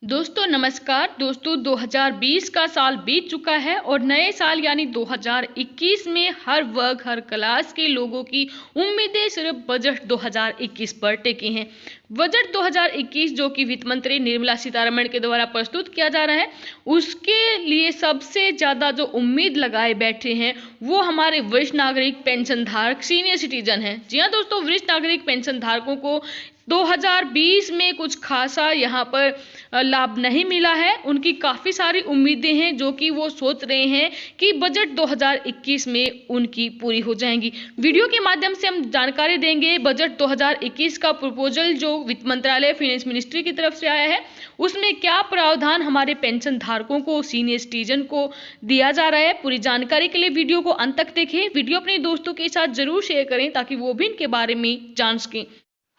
दोस्तों नमस्कार। दोस्तों 2020 का साल बीत चुका है और नए साल यानी 2021 में हर वर्ग हर क्लास के लोगों की उम्मीदें सिर्फ बजट 2021 पर टिकी हैं। बजट 2021 जो कि वित्त मंत्री निर्मला सीतारमण के द्वारा प्रस्तुत किया जा रहा है, उसके लिए सबसे ज़्यादा जो उम्मीद लगाए बैठे हैं वो हमारे वरिष्ठ नागरिक पेंशन धारक सीनियर सिटीजन हैं। जी हाँ दोस्तों, वरिष्ठ नागरिक पेंशन धारकों को 2020 में कुछ खासा यहाँ पर लाभ नहीं मिला है। उनकी काफ़ी सारी उम्मीदें हैं जो कि वो सोच रहे हैं कि बजट 2021 में उनकी पूरी हो जाएंगी। वीडियो के माध्यम से हम जानकारी देंगे बजट 2021 का प्रपोजल जो वित्त मंत्रालय फाइनेंस मिनिस्ट्री की तरफ से आया है, उसमें क्या प्रावधान हमारे पेंशन धारकों को सीनियर सिटीजन को दिया जा रहा है। पूरी जानकारी के लिए वीडियो को अंत तक देखें। वीडियो अपने दोस्तों के साथ जरूर शेयर करें ताकि वो भी इनके बारे में जान सकें।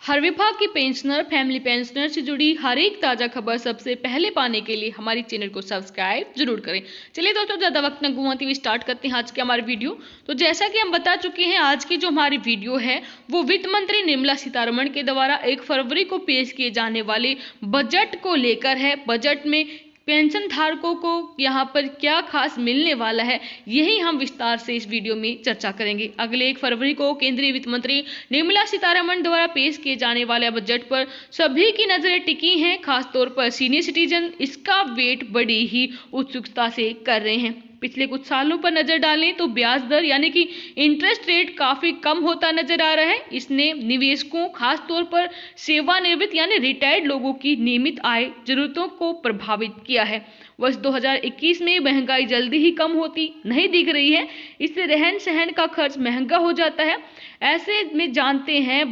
हर विभाग की पेंशनर फैमिली पेंशनर से जुड़ी हर एक ताज़ा खबर सबसे पहले पाने के लिए हमारी चैनल को सब्सक्राइब जरूर करें। चलिए दोस्तों, ज़्यादा वक्त न घुमाते हुए स्टार्ट करते हैं आज के हमारे वीडियो। तो जैसा कि हम बता चुके हैं, आज की जो हमारी वीडियो है वो वित्त मंत्री निर्मला सीतारमण के द्वारा 1 फरवरी को पेश किए जाने वाले बजट को लेकर है। बजट में पेंशन धारकों को यहाँ पर क्या खास मिलने वाला है, यही हम विस्तार से इस वीडियो में चर्चा करेंगे। अगले 1 फरवरी को केंद्रीय वित्त मंत्री निर्मला सीतारमण द्वारा पेश किए जाने वाले बजट पर सभी की नजरें टिकी हैं। खासतौर पर सीनियर सिटीजन इसका वेट बड़ी ही उत्सुकता से कर रहे हैं। पिछले कुछ सालों पर नजर डालें तो ब्याज दर यानी कि इंटरेस्ट रेट काफी कम होता नजर आ रहा है। इसने निवेशकों, खासतौर पर सेवानिवृत्त यानी रिटायर्ड लोगों की नियमित आय जरूरतों को प्रभावित किया है। वर्ष 2021 में महंगाई जल्दी ही कम होती नहीं दिख रही है। इससे रहन सहन का खर्च महंगा हो जाता है। ऐसे में जानते हैं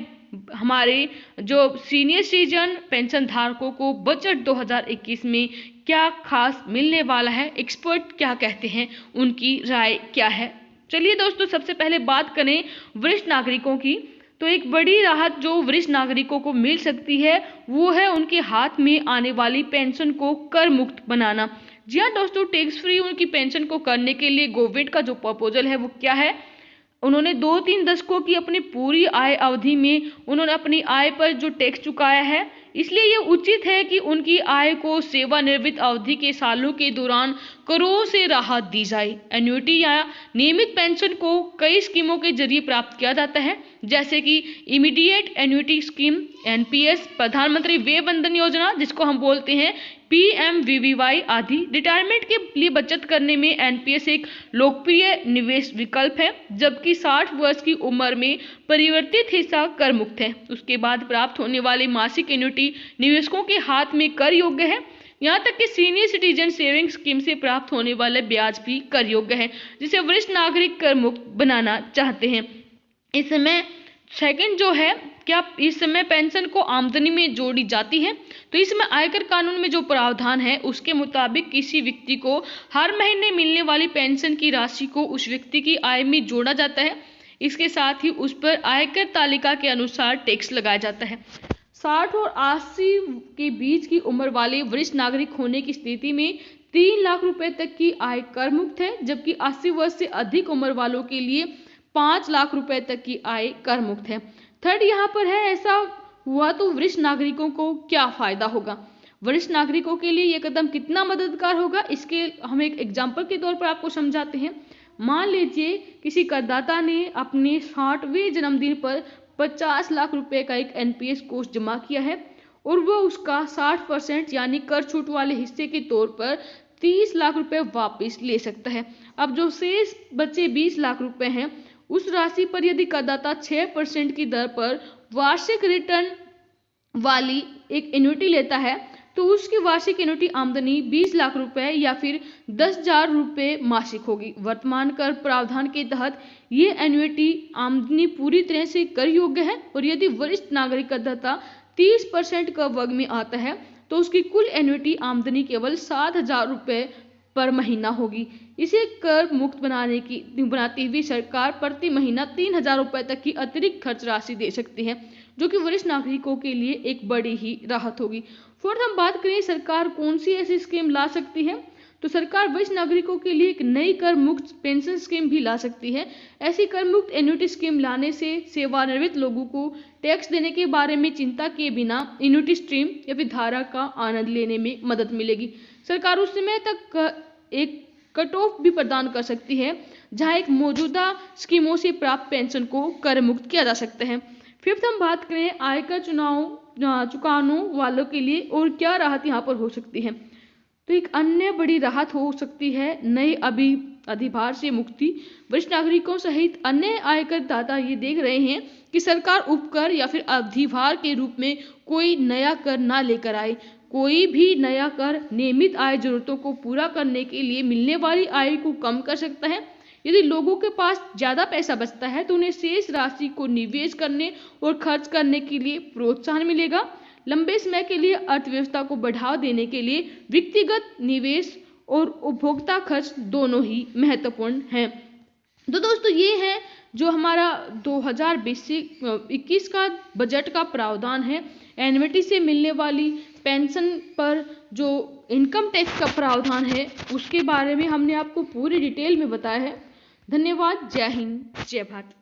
हमारे जो सीनियर सिटीजन पेंशन धारकों को बजट 2021 में क्या खास मिलने वाला है, एक्सपर्ट क्या कहते हैं, उनकी राय क्या है। चलिए दोस्तों, सबसे पहले बात करें वरिष्ठ नागरिकों की। तो एक बड़ी राहत जो वरिष्ठ नागरिकों को मिल सकती है वो है उनके हाथ में आने वाली पेंशन को कर मुक्त बनाना। जी हाँ दोस्तों, टैक्स फ्री उनकी पेंशन को करने के लिए गवर्नमेंट का जो प्रपोजल है वो क्या है, उन्होंने 2-3 दशकों की अपनी पूरी आय अवधि में उन्होंने अपनी आय पर जो टैक्स चुकाया है, इसलिए ये उचित है कि उनकी आय को सेवानिवृत्त अवधि के सालों के दौरान करों से राहत दी जाए। एन्युटी या नियमित पेंशन को कई स्कीमों के जरिए प्राप्त किया जाता है, जैसे कि इमीडिएट एन्युटी स्कीम, एनपीएस, प्रधानमंत्री वय वंदन योजना जिसको हम बोलते हैं पीएमवीवीवाई आदि। रिटायरमेंट के लिए बचत करने में एनपीएस एक लोकप्रिय निवेश विकल्प है, जबकि 60 वर्ष की उम्र में परिवर्तित हिस्सा कर मुक्त है। उसके बाद प्राप्त होने वाले मासिक एन्युटी निवेशकों के हाथ में कर योग्य है। यहाँ तक कि सीनियर सिटीजन सेविंग स्कीम से प्राप्त होने वाले ब्याज भी कर योग्य है, जिसे वरिष्ठ नागरिक कर मुक्त बनाना चाहते हैं। इस समय सेकंड जो है, क्या इस समय पेंशन को आमदनी में जोड़ी जाती है, तो इसमें आयकर कानून में जो प्रावधान है उसके मुताबिक किसी व्यक्ति को हर महीने मिलने वाली पेंशन की राशि को उस व्यक्ति की आय में जोड़ा जाता है। इसके साथ ही उस पर आयकर तालिका के अनुसार टैक्स लगाया जाता है। 60 और 80 के बीच की उम्र वाले वरिष्ठ नागरिक होने की स्थिति में 3 लाख रुपए तक की आय कर मुक्त है, जबकि 80 वर्ष से अधिक उम्र वालों के लिए 5 लाख रुपए तक की आय कर मुक्त है। थर्ड यहाँ पर है, ऐसा हुआ तो वरिष्ठ नागरिकों को क्या फायदा होगा। वरिष्ठ नागरिकों के लिए यह कदम कितना मददगार होगा, इसके हम एक एग्जाम्पल के तौर पर आपको समझाते हैं। मान लीजिए किसी करदाता ने अपने 60वें जन्मदिन पर 50 लाख रुपए का एक एनपीएस कोष जमा किया है और वो उसका 60% यानी कर छूट वाले हिस्से के तौर पर 30 लाख रुपए वापस ले सकता है। अब जो शेष बचे 20 लाख रुपए हैं, उस राशि पर यदि करदाता 6% की दर पर वार्षिक रिटर्न वाली एक एन्युटी लेता है तो उसकी वार्षिक एन्युटी आमदनी 20 लाख रुपए या फिर 10,000 रुपए मासिक होगी। वर्तमान कर प्रावधान के तहत ये एन्युटी आमदनी पूरी तरह से कर योग्य है और यदि वरिष्ठ नागरिक करदाता 30% का वर्ग में आता है तो उसकी कुल एन्युटी आमदनी केवल 7,000 रुपए पर महीना होगी। इसे कर मुक्त बनाती हुई सरकार प्रति महीना 3,000 रुपए तक की अतिरिक्त खर्च राशि दे सकती है, जो कि वरिष्ठ नागरिकों के लिए एक बड़ी ही राहत होगी। फोर्थ हम बात करें सरकार कौन सी ऐसी स्कीम ला सकती है, तो सरकार वरिष्ठ नागरिकों के लिए एक नई कर मुक्त पेंशन स्कीम भी ला सकती है। ऐसी कर मुक्त एन्युटी स्कीम लाने से सेवानिवृत्त लोगों को टैक्स देने के बारे में चिंता किए बिना एन्युटी स्ट्रीम या फिर धारा का आनंद लेने में मदद मिलेगी। सरकार उस समय तक एक कट ऑफ भी प्रदान कर सकती है जहां एक मौजूदा स्कीमों से प्राप्त पेंशन को कर मुक्त किया जा सकता है। फिफ्थ हम बात करें आयकर चुकाने वालों के लिए और क्या राहत यहाँ पर हो सकती है। तो एक अन्य बड़ी राहत हो सकती है नए अधिभार से मुक्ति। वरिष्ठ नागरिकों सहित अन्य आयकर दाता ये देख रहे हैं कि सरकार उपकर या फिर अधिभार के रूप में कोई नया कर ना लेकर आए। कोई भी नया कर नियमित आय जरूरतों को पूरा करने के लिए मिलने वाली आय को कम कर सकता है। यदि लोगों के पास ज्यादा पैसा बचता है तो उन्हें शेष राशि को निवेश करने और खर्च करने के लिए प्रोत्साहन मिलेगा। लंबे समय के लिए अर्थव्यवस्था को बढ़ावा देने के लिए व्यक्तिगत निवेश और उपभोक्ता खर्च दोनों ही महत्वपूर्ण हैं। तो दोस्तों ये है जो हमारा 2020-21 का बजट का प्रावधान है। एन्युटी से मिलने वाली पेंशन पर जो इनकम टैक्स का प्रावधान है उसके बारे में हमने आपको पूरी डिटेल में बताया है। धन्यवाद। जय हिंद, जय भारत।